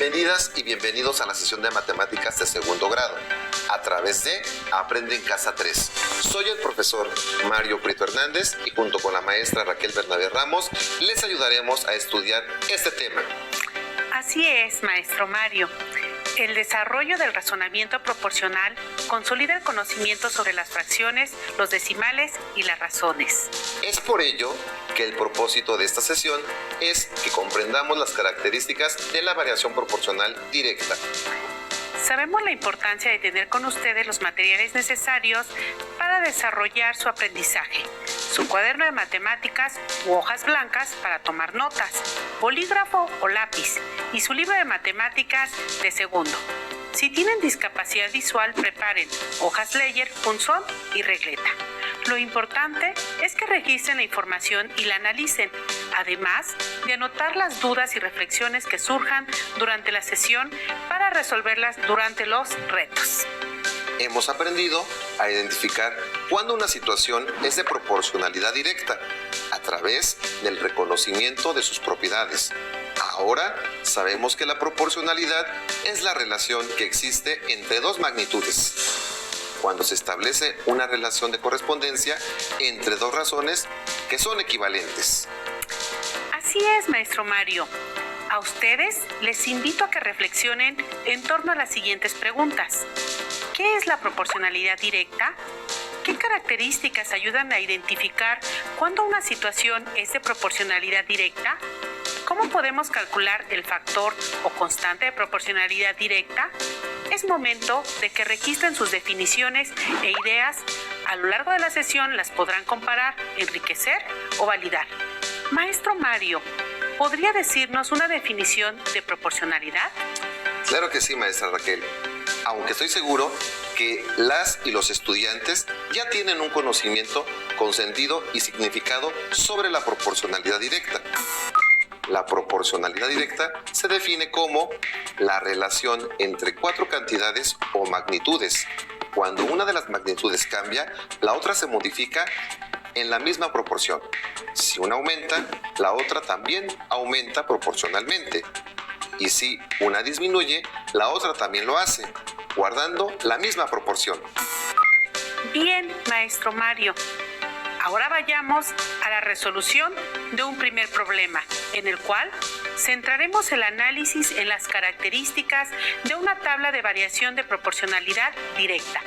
Bienvenidas y bienvenidos a la sesión de matemáticas de segundo grado, a través de Aprende en Casa 3. Soy el profesor Mario Prieto Hernández y junto con la maestra Raquel Bernabé Ramos les ayudaremos a estudiar este tema. Así es, maestro Mario. El desarrollo del razonamiento proporcional consolida el conocimiento sobre las fracciones, los decimales y las razones. Es por ello que el propósito de esta sesión es que comprendamos las características de la variación proporcional directa. Sabemos la importancia de tener con ustedes los materiales necesarios para desarrollar su aprendizaje, su cuaderno de matemáticas u hojas blancas para tomar notas, bolígrafo o lápiz y su libro de matemáticas de segundo. Si tienen discapacidad visual, preparen hojas Leyer, punzón y regleta. Lo importante es que registren la información y la analicen, además de anotar las dudas y reflexiones que surjan durante la sesión para resolverlas durante los retos. Hemos aprendido a identificar cuándo una situación es de proporcionalidad directa a través del reconocimiento de sus propiedades. Ahora sabemos que la proporcionalidad es la relación que existe entre dos magnitudes, cuando se establece una relación de correspondencia entre dos razones que son equivalentes. Así es, maestro Mario. A ustedes les invito a que reflexionen en torno a las siguientes preguntas. ¿Qué es la proporcionalidad directa? ¿Qué características ayudan a identificar cuándo una situación es de proporcionalidad directa? ¿Cómo podemos calcular el factor o constante de proporcionalidad directa? Es momento de que registren sus definiciones e ideas. A lo largo de la sesión las podrán comparar, enriquecer o validar. Maestro Mario, ¿podría decirnos una definición de proporcionalidad? Claro que sí, maestra Raquel. Aunque estoy seguro que las y los estudiantes ya tienen un conocimiento con sentido y significado sobre la proporcionalidad directa. La proporcionalidad directa se define como la relación entre cuatro cantidades o magnitudes. Cuando una de las magnitudes cambia, la otra se modifica en la misma proporción. Si una aumenta, la otra también aumenta proporcionalmente. Y si una disminuye, la otra también lo hace, guardando la misma proporción. Bien, maestro Mario. Ahora vayamos a la resolución de un primer problema, en el cual centraremos el análisis en las características de una tabla de variación de proporcionalidad directa.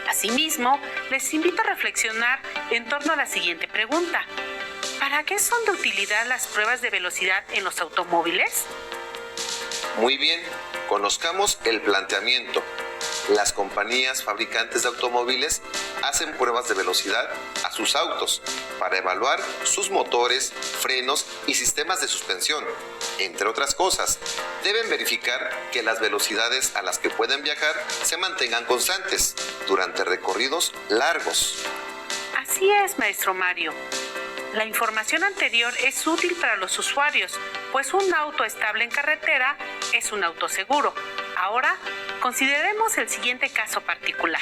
Asimismo, les invito a reflexionar en torno a la siguiente pregunta. ¿Para qué son de utilidad las pruebas de velocidad en los automóviles? Muy bien, conozcamos el planteamiento. Las compañías fabricantes de automóviles hacen pruebas de velocidad a sus autos para evaluar sus motores, frenos y sistemas de suspensión. Entre otras cosas, deben verificar que las velocidades a las que pueden viajar se mantengan constantes durante recorridos largos. Así es, maestro Mario. La información anterior es útil para los usuarios, pues un auto estable en carretera es un auto seguro. Ahora, consideremos el siguiente caso particular.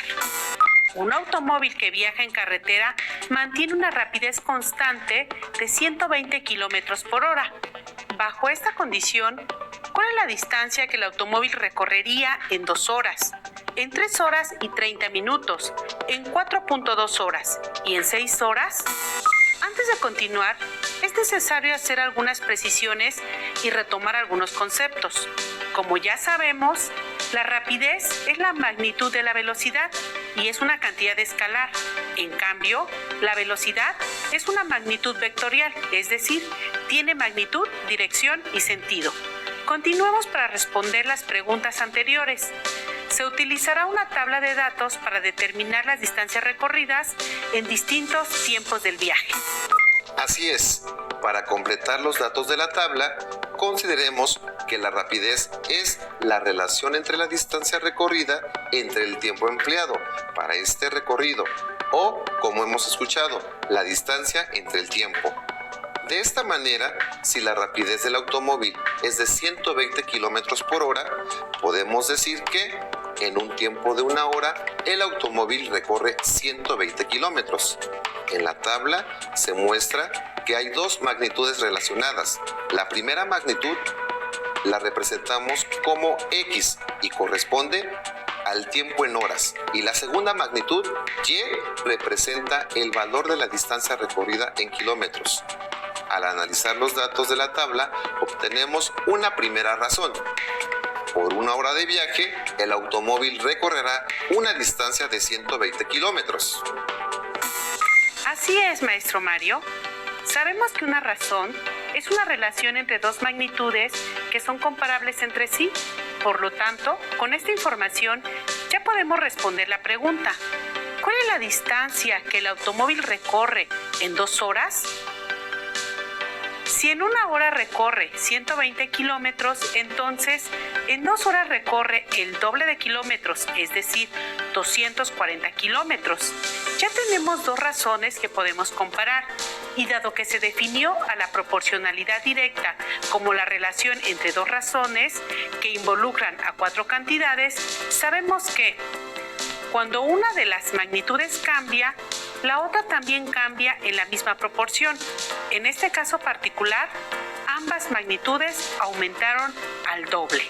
Un automóvil que viaja en carretera mantiene una rapidez constante de 120 kilómetros por hora. Bajo esta condición, ¿cuál es la distancia que el automóvil recorrería en 2 horas, en 3 horas y 30 minutos, en 4.2 horas y en 6 horas? Antes de continuar, es necesario hacer algunas precisiones y retomar algunos conceptos. Como ya sabemos, la rapidez es la magnitud de la velocidad y es una cantidad escalar. En cambio, la velocidad es una magnitud vectorial, es decir, tiene magnitud, dirección y sentido. Continuemos para responder las preguntas anteriores. Se utilizará una tabla de datos para determinar las distancias recorridas en distintos tiempos del viaje. Así es, para completar los datos de la tabla, consideremos que la rapidez es la relación entre la distancia recorrida entre el tiempo empleado para este recorrido o, como hemos escuchado, la distancia entre el tiempo. De esta manera, si la rapidez del automóvil es de 120 kilómetros por hora, podemos decir que en un tiempo de 1 hora, el automóvil recorre 120 kilómetros. En la tabla se muestra que hay dos magnitudes relacionadas. La primera magnitud la representamos como X y corresponde al tiempo en horas. Y la segunda magnitud, Y, representa el valor de la distancia recorrida en kilómetros. Al analizar los datos de la tabla, obtenemos una primera razón. Por 1 hora de viaje, el automóvil recorrerá una distancia de 120 kilómetros. Así es, maestro Mario. Sabemos que una razón es una relación entre dos magnitudes que son comparables entre sí. Por lo tanto, con esta información ya podemos responder la pregunta: ¿cuál es la distancia que el automóvil recorre en 2 horas? Si en 1 hora recorre 120 kilómetros, entonces en 2 horas recorre el doble de kilómetros, es decir, 240 kilómetros. Ya tenemos 2 razones que podemos comparar, y dado que se definió a la proporcionalidad directa como la relación entre 2 razones que involucran a 4 cantidades, sabemos que cuando una de las magnitudes cambia, la otra también cambia en la misma proporción. En este caso particular, ambas magnitudes aumentaron al doble.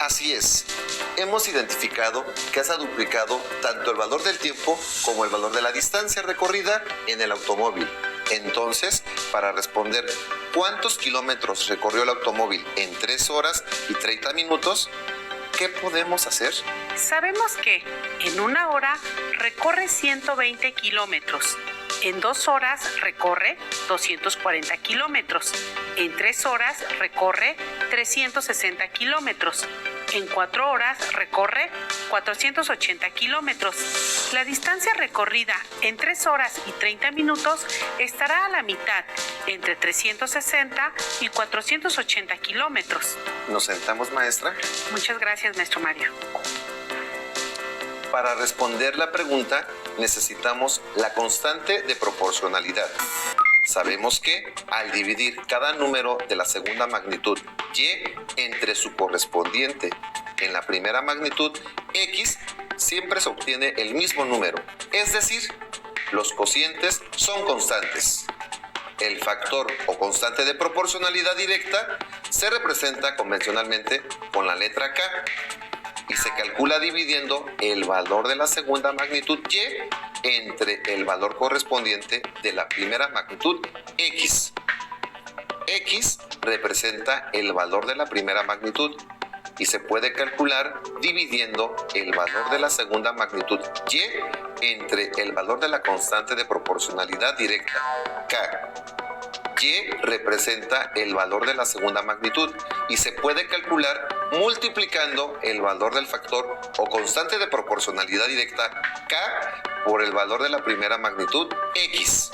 Así es. Hemos identificado que se ha duplicado tanto el valor del tiempo como el valor de la distancia recorrida en el automóvil. Entonces, para responder cuántos kilómetros recorrió el automóvil en 3 horas y 30 minutos, ¿qué podemos hacer? Sabemos que en 1 hora recorre 120 kilómetros, en 2 horas recorre 240 kilómetros, en 3 horas recorre 360 kilómetros, en 4 horas recorre 480 kilómetros. La distancia recorrida en 3 horas y 30 minutos estará a la mitad, entre 360 y 480 kilómetros. ¿Nos sentamos, maestra? Muchas gracias, maestro Mario. Para responder la pregunta, necesitamos la constante de proporcionalidad. Sabemos que al dividir cada número de la segunda magnitud Y entre su correspondiente en la primera magnitud X, siempre se obtiene el mismo número. Es decir, los cocientes son constantes. El factor o constante de proporcionalidad directa se representa convencionalmente con la letra K y se calcula dividiendo el valor de la segunda magnitud Y entre el valor correspondiente de la primera magnitud X. X representa el valor de la primera magnitud y se puede calcular dividiendo el valor de la segunda magnitud Y entre el valor de la constante de proporcionalidad directa K. Y representa el valor de la segunda magnitud y se puede calcular multiplicando el valor del factor o constante de proporcionalidad directa K por el valor de la primera magnitud X.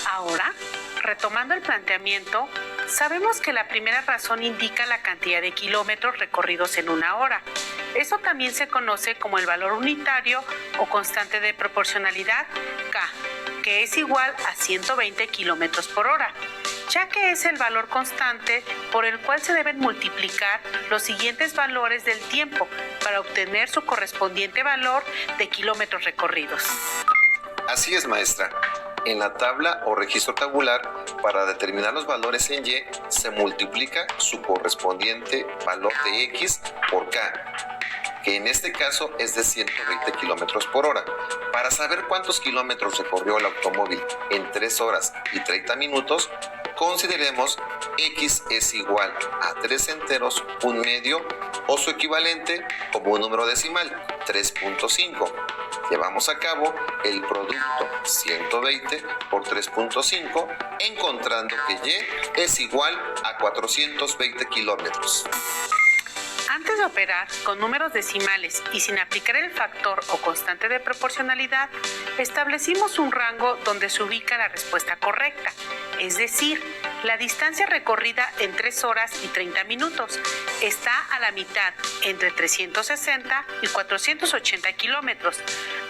Ahora, retomando el planteamiento, sabemos que la primera razón indica la cantidad de kilómetros recorridos en 1 hora. Eso también se conoce como el valor unitario o constante de proporcionalidad K, que es igual a 120 kilómetros por hora, ya que es el valor constante por el cual se deben multiplicar los siguientes valores del tiempo para obtener su correspondiente valor de kilómetros recorridos. Así es, maestra. En la tabla o registro tabular, para determinar los valores en Y, se multiplica su correspondiente valor de X por K, que en este caso es de 120 kilómetros por hora. Para saber cuántos kilómetros recorrió el automóvil en 3 horas y 30 minutos, consideremos X es igual a 3 enteros, 1/2 o su equivalente como un número decimal, 3.5. Llevamos a cabo el producto 120 por 3.5, encontrando que Y es igual a 420 kilómetros. Antes de operar con números decimales y sin aplicar el factor o constante de proporcionalidad, establecimos un rango donde se ubica la respuesta correcta, es decir, la distancia recorrida en 3 horas y 30 minutos está a la mitad, entre 360 y 480 kilómetros.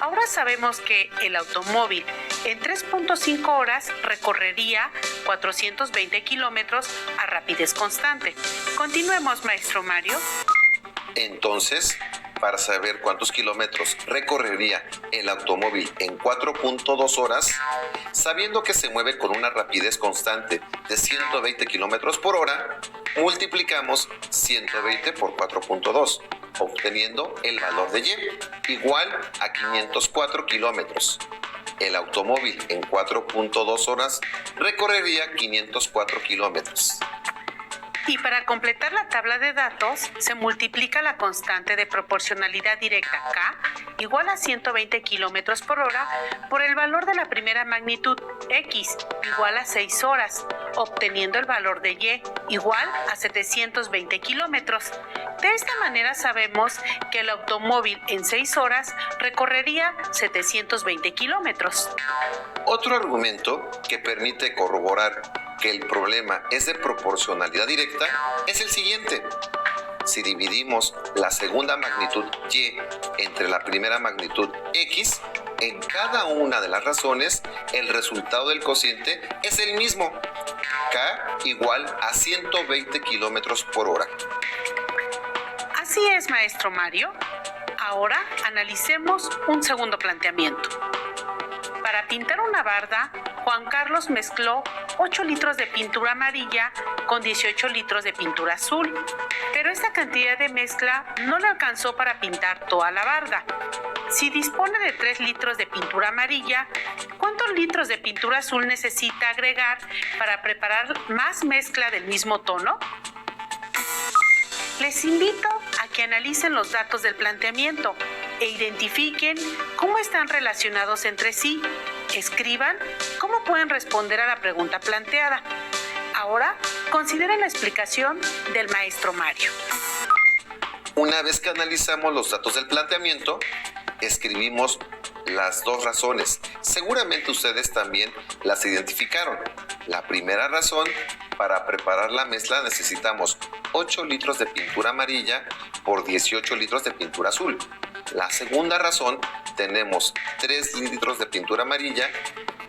Ahora sabemos que el automóvil en 3.5 horas recorrería 420 kilómetros a rapidez constante. Continuemos, maestro Mario. Entonces, para saber cuántos kilómetros recorrería el automóvil en 4.2 horas, sabiendo que se mueve con una rapidez constante de 120 kilómetros por hora, multiplicamos 120 por 4.2, obteniendo el valor de Y, igual a 504 kilómetros. El automóvil en 4.2 horas recorrería 504 kilómetros. Y para completar la tabla de datos, se multiplica la constante de proporcionalidad directa K, igual a 120 kilómetros por hora, por el valor de la primera magnitud X, igual a 6 horas, obteniendo el valor de Y, igual a 720 kilómetros. De esta manera sabemos que el automóvil en 6 horas recorrería 720 kilómetros. Otro argumento que permite corroborar que el problema es de proporcionalidad directa es el siguiente. Si dividimos la segunda magnitud Y entre la primera magnitud X, en cada una de las razones, el resultado del cociente es el mismo, K igual a 120 kilómetros por hora. Así es, maestro Mario. Ahora analicemos un segundo planteamiento. Para pintar una barda, Juan Carlos mezcló 8 litros de pintura amarilla con 18 litros de pintura azul, pero esta cantidad de mezcla no le alcanzó para pintar toda la barda. Si dispone de 3 litros de pintura amarilla, ¿cuántos litros de pintura azul necesita agregar para preparar más mezcla del mismo tono? Les invito a que analicen los datos del planteamiento e identifiquen cómo están relacionados entre sí. Escriban cómo pueden responder a la pregunta planteada. Ahora, consideren la explicación del maestro Mario. Una vez que analizamos los datos del planteamiento, escribimos las dos razones. Seguramente ustedes también las identificaron. La primera razón, para preparar la mezcla necesitamos 8 litros de pintura amarilla por 18 litros de pintura azul. La segunda razón, tenemos 3 litros de pintura amarilla.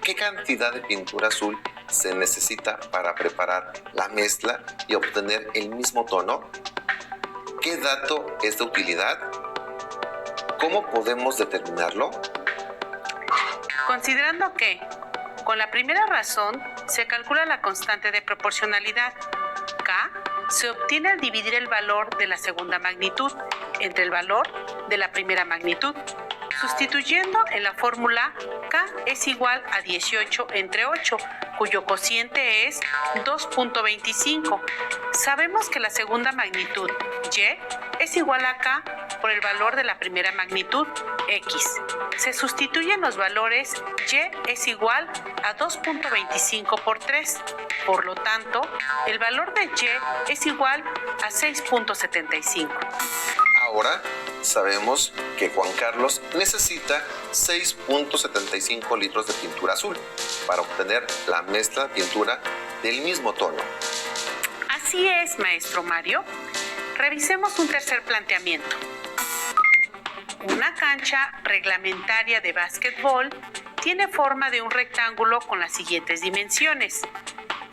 ¿Qué cantidad de pintura azul se necesita para preparar la mezcla y obtener el mismo tono? ¿Qué dato es de utilidad? ¿Cómo podemos determinarlo? Considerando que con la primera razón se calcula la constante de proporcionalidad, K se obtiene al dividir el valor de la segunda magnitud entre el valor de la primera magnitud. Sustituyendo en la fórmula, K es igual a 18 entre 8, cuyo cociente es 2.25. Sabemos que la segunda magnitud, Y, es igual a K por el valor de la primera magnitud, X. Se sustituyen los valores, Y es igual a 2.25 por 3. Por lo tanto, el valor de Y es igual a 6.75. Ahora sabemos que Juan Carlos necesita 6.75 litros de pintura azul para obtener la mezcla de pintura del mismo tono. Así es, maestro Mario. Revisemos un tercer planteamiento. Una cancha reglamentaria de básquetbol tiene forma de un rectángulo con las siguientes dimensiones.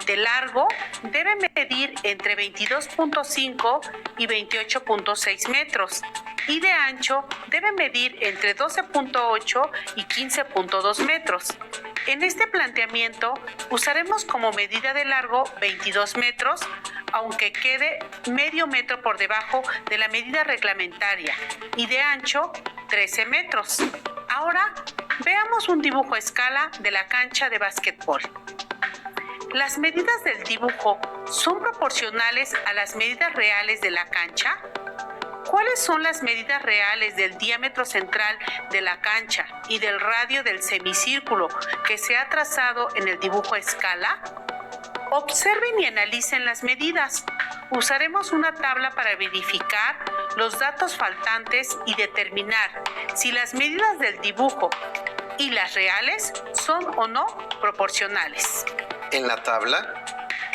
De largo debe medir entre 22.5 y 28.6 metros y de ancho debe medir entre 12.8 y 15.2 metros. En este planteamiento usaremos como medida de largo 22 metros, aunque quede medio metro por debajo de la medida reglamentaria, y de ancho 13 metros. Ahora veamos un dibujo a escala de la cancha de básquetbol. ¿Las medidas del dibujo son proporcionales a las medidas reales de la cancha? ¿Cuáles son las medidas reales del diámetro central de la cancha y del radio del semicírculo que se ha trazado en el dibujo a escala? Observen y analicen las medidas. Usaremos una tabla para verificar los datos faltantes y determinar si las medidas del dibujo y las reales son o no proporcionales. En la tabla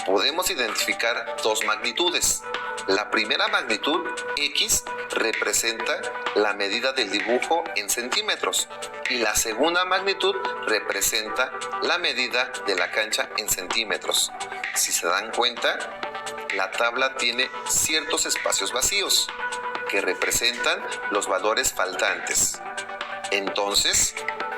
podemos identificar dos magnitudes. La primera magnitud, X, representa la medida del dibujo en centímetros y la segunda magnitud representa la medida de la cancha en centímetros. Si se dan cuenta, la tabla tiene ciertos espacios vacíos que representan los valores faltantes. Entonces,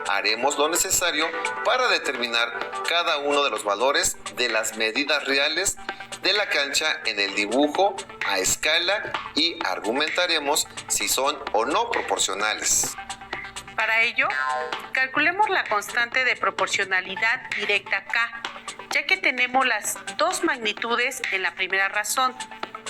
haremos lo necesario para determinar cada uno de los valores de las medidas reales de la cancha en el dibujo a escala y argumentaremos si son o no proporcionales. Para ello, calculemos la constante de proporcionalidad directa K, ya que tenemos las dos magnitudes en la primera razón.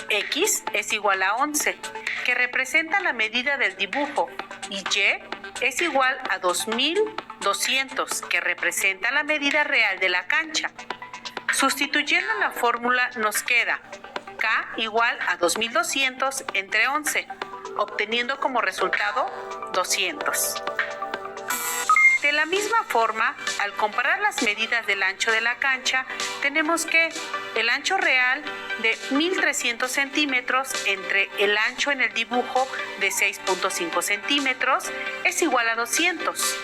X es igual a 11, que representa la medida del dibujo, y Y es igual a 2200, que representa la medida real de la cancha. Sustituyendo la fórmula nos queda K igual a 2200 entre 11, obteniendo como resultado 200. De la misma forma, al comparar las medidas del ancho de la cancha, tenemos que el ancho real de 1300 centímetros entre el ancho en el dibujo de 6.5 centímetros es igual a 200.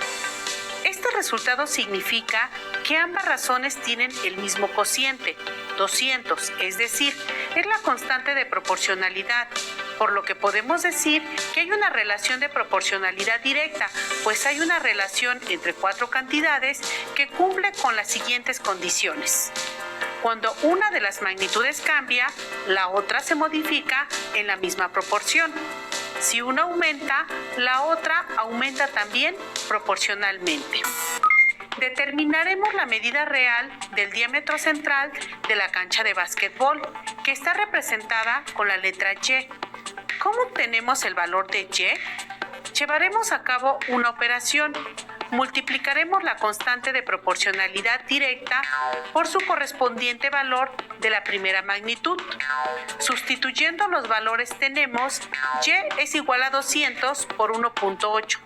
Este resultado significa que ambas razones tienen el mismo cociente, 200, es decir, es la constante de proporcionalidad, por lo que podemos decir que hay una relación de proporcionalidad directa, pues hay una relación entre cuatro cantidades que cumple con las siguientes condiciones. Cuando una de las magnitudes cambia, la otra se modifica en la misma proporción. Si una aumenta, la otra aumenta también proporcionalmente. Determinaremos la medida real del diámetro central de la cancha de básquetbol, que está representada con la letra Y. ¿Cómo obtenemos el valor de Y? Llevaremos a cabo una operación. Multiplicaremos la constante de proporcionalidad directa por su correspondiente valor de la primera magnitud. Sustituyendo los valores tenemos Y es igual a 200 por 1.8.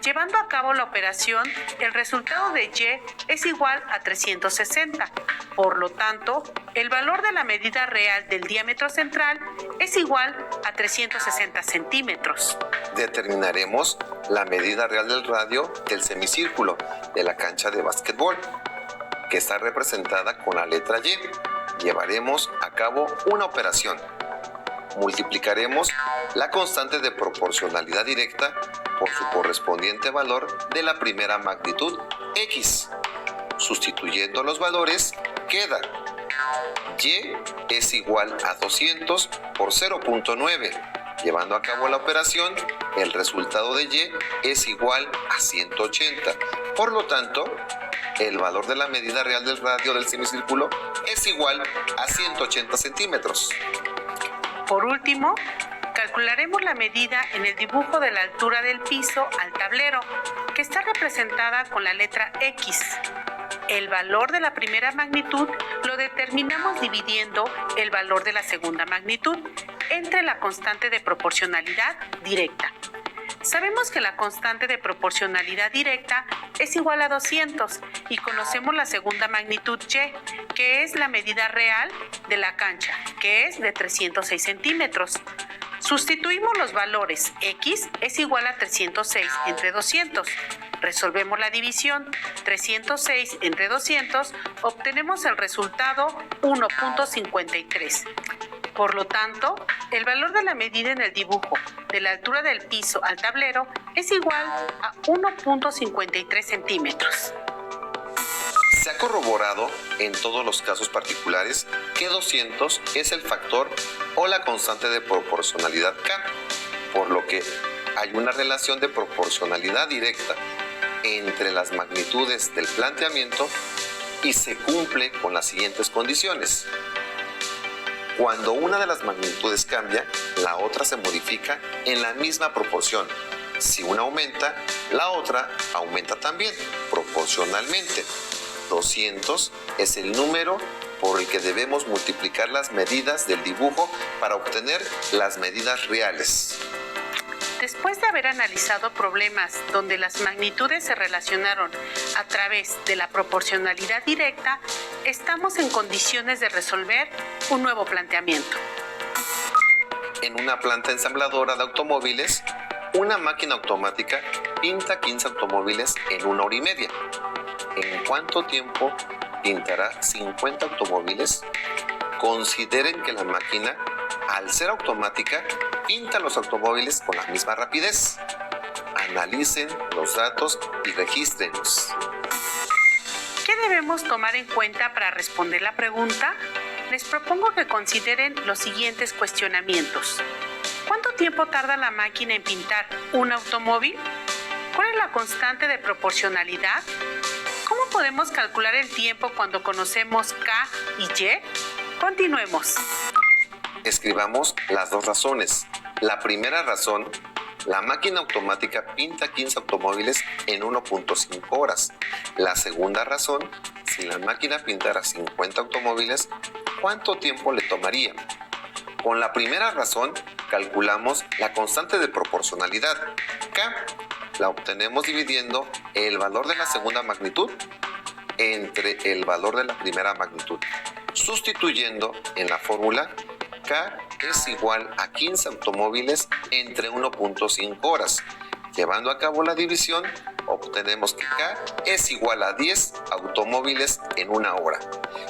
Llevando a cabo la operación, el resultado de Y es igual a 360. Por lo tanto, el valor de la medida real del diámetro central es igual a 360 centímetros. Determinaremos la medida real del radio del semicírculo de la cancha de básquetbol, que está representada con la letra Y. Llevaremos a cabo una operación. Multiplicaremos la constante de proporcionalidad directa por su correspondiente valor de la primera magnitud X. Sustituyendo los valores, queda Y es igual a 200 por 0.9. Llevando a cabo la operación, el resultado de Y es igual a 180. Por lo tanto, el valor de la medida real del radio del semicírculo es igual a 180 centímetros. Por último, calcularemos la medida en el dibujo de la altura del piso al tablero, que está representada con la letra X. El valor de la primera magnitud lo determinamos dividiendo el valor de la segunda magnitud entre la constante de proporcionalidad directa. Sabemos que la constante de proporcionalidad directa es igual a 200 y conocemos la segunda magnitud Y, que es la medida real de la cancha, que es de 306 centímetros. Sustituimos los valores. X es igual a 306 entre 200. Resolvemos la división. 306 entre 200, obtenemos el resultado 1.53. Por lo tanto, el valor de la medida en el dibujo de la altura del piso al tablero es igual a 1.53 centímetros. Se ha corroborado en todos los casos particulares que 200 es el factor o la constante de proporcionalidad K, por lo que hay una relación de proporcionalidad directa entre las magnitudes del planteamiento y se cumple con las siguientes condiciones. Cuando una de las magnitudes cambia, la otra se modifica en la misma proporción. Si una aumenta, la otra aumenta también, proporcionalmente. 200 es el número por el que debemos multiplicar las medidas del dibujo para obtener las medidas reales. Después de haber analizado problemas donde las magnitudes se relacionaron a través de la proporcionalidad directa, estamos en condiciones de resolver un nuevo planteamiento. En una planta ensambladora de automóviles, una máquina automática pinta 15 automóviles en 1 hora y media. ¿En cuánto tiempo pintará 50 automóviles? Consideren que la máquina, al ser automática, pinta los automóviles con la misma rapidez. Analicen los datos y regístrenlos. ¿Qué debemos tomar en cuenta para responder la pregunta? les propongo que consideren los siguientes cuestionamientos. ¿Cuánto tiempo tarda la máquina en pintar un automóvil? ¿Cuál es la constante de proporcionalidad? ¿Cómo podemos calcular el tiempo cuando conocemos K y Y? Continuemos. Escribamos las dos razones. La primera razón: la máquina automática pinta 15 automóviles en 1.5 horas. La segunda razón: si la máquina pintara 50 automóviles, ¿cuánto tiempo le tomaría? Con la primera razón, calculamos la constante de proporcionalidad, K. La obtenemos dividiendo el valor de la segunda magnitud entre el valor de la primera magnitud. Sustituyendo en la fórmula, K es igual a 15 automóviles entre 1.5 horas. Llevando a cabo la división, obtenemos que K es igual a 10 automóviles en una hora.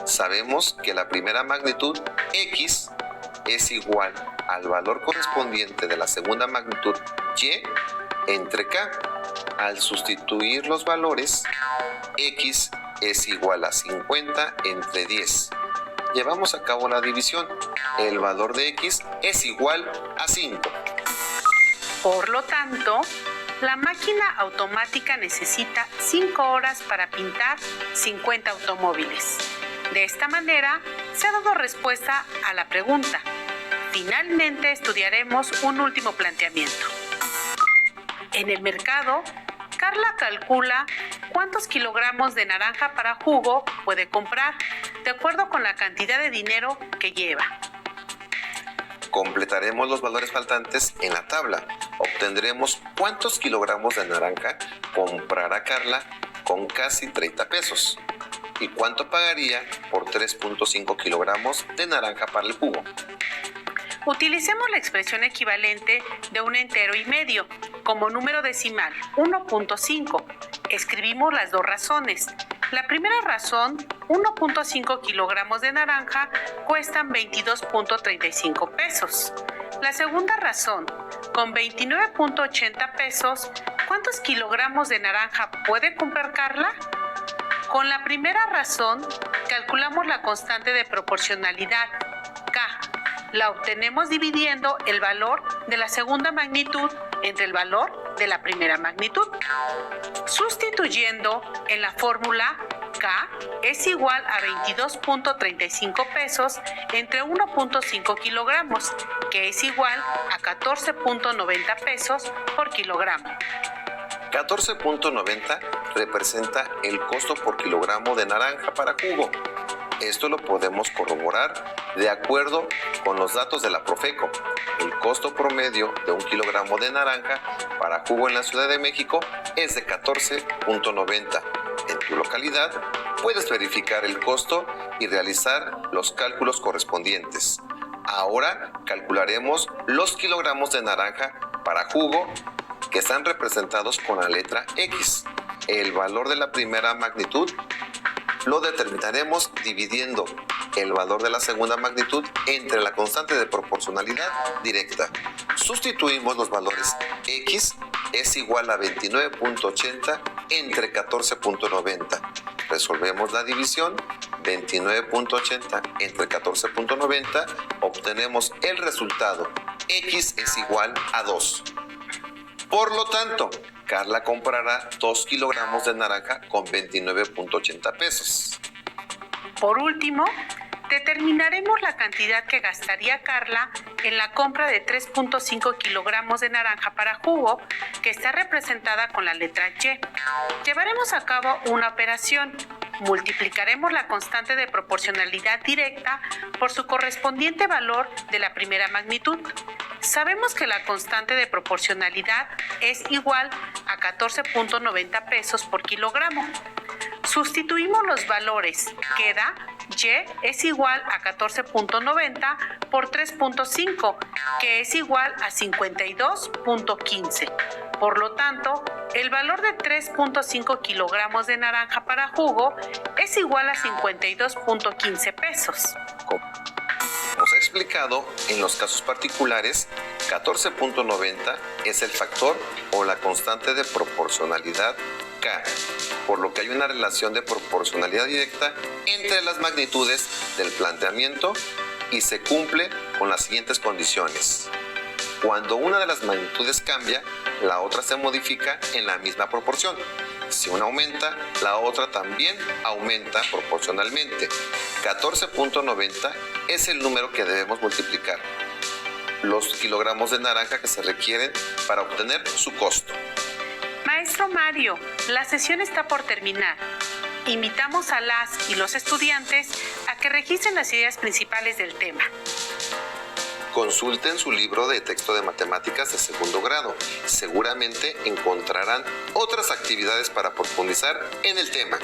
Sabemos que la primera magnitud, X, es igual al valor correspondiente de la segunda magnitud, Y, entre K. Al sustituir los valores, X es igual a 50 entre 10. Llevamos a cabo la división. El valor de X es igual a 5. Por lo tanto, la máquina automática necesita 5 horas para pintar 50 automóviles. De esta manera, se ha dado respuesta a la pregunta. Finalmente, estudiaremos un último planteamiento. En el mercado, Carla calcula cuántos kilogramos de naranja para jugo puede comprar, de acuerdo con la cantidad de dinero que lleva. Completaremos los valores faltantes en la tabla. Obtendremos cuántos kilogramos de naranja comprará Carla con casi 30 pesos y cuánto pagaría por 3.5 kilogramos de naranja para el jugo. Utilicemos la expresión equivalente de un entero y medio como número decimal, 1.5. Escribimos las dos razones. La primera razón, 1.5 kilogramos de naranja cuestan 22.35 pesos. La segunda razón, con 29.80 pesos, ¿cuántos kilogramos de naranja puede comprar Carla? Con la primera razón, calculamos la constante de proporcionalidad, K. La obtenemos dividiendo el valor de la segunda magnitud entre el valor de la primera magnitud. Sustituyendo en la fórmula, K es igual a 22.35 pesos entre 1.5 kilogramos, que es igual a 14.90 pesos por kilogramo. 14.90 representa el costo por kilogramo de naranja para jugo. Esto lo podemos corroborar de acuerdo con los datos de la Profeco. El costo promedio de 1 kilogramo de naranja para jugo en la Ciudad de México es de 14.90. En tu localidad puedes verificar el costo y realizar los cálculos correspondientes. Ahora calcularemos los kilogramos de naranja para jugo que están representados con la letra X. El valor de la primera magnitud lo determinaremos dividiendo el valor de la segunda magnitud entre la constante de proporcionalidad directa. Sustituimos los valores. X es igual a 29.80 entre 14.90. Resolvemos la división. 29.80 entre 14.90. Obtenemos el resultado. X es igual a 2. Por lo tanto, Carla comprará 2 kilogramos de naranja con 29.80 pesos. Por último, determinaremos la cantidad que gastaría Carla en la compra de 3.5 kilogramos de naranja para jugo, que está representada con la letra Y. Llevaremos a cabo una operación. Multiplicaremos la constante de proporcionalidad directa por su correspondiente valor de la primera magnitud. Sabemos que la constante de proporcionalidad es igual a 14.90 pesos por kilogramo. Sustituimos los valores. Queda Y es igual a 14.90 por 3.5, que es igual a 52.15. Por lo tanto, el valor de 3.5 kilogramos de naranja para jugo es igual a 52.15 pesos. Como hemos explicado, en los casos particulares, 14.90 es el factor o la constante de proporcionalidad K, por lo que hay una relación de proporcionalidad directa entre las magnitudes del planteamiento y se cumple con las siguientes condiciones. Cuando una de las magnitudes cambia, la otra se modifica en la misma proporción. Si una aumenta, la otra también aumenta proporcionalmente. 14.90 es el número que debemos multiplicar los kilogramos de naranja que se requieren para obtener su costo. Maestro Mario, la sesión está por terminar. Invitamos a las y los estudiantes a que registren las ideas principales del tema. Consulten su libro de texto de matemáticas de segundo grado. Seguramente encontrarán otras actividades para profundizar en el tema.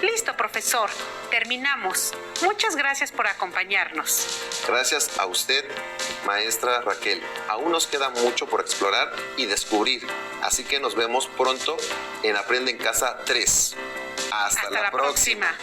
Listo, profesor. Terminamos. Muchas gracias por acompañarnos. Gracias a usted, maestra Raquel. Aún nos queda mucho por explorar y descubrir. Así que nos vemos pronto en Aprende en Casa 3. Hasta la próxima.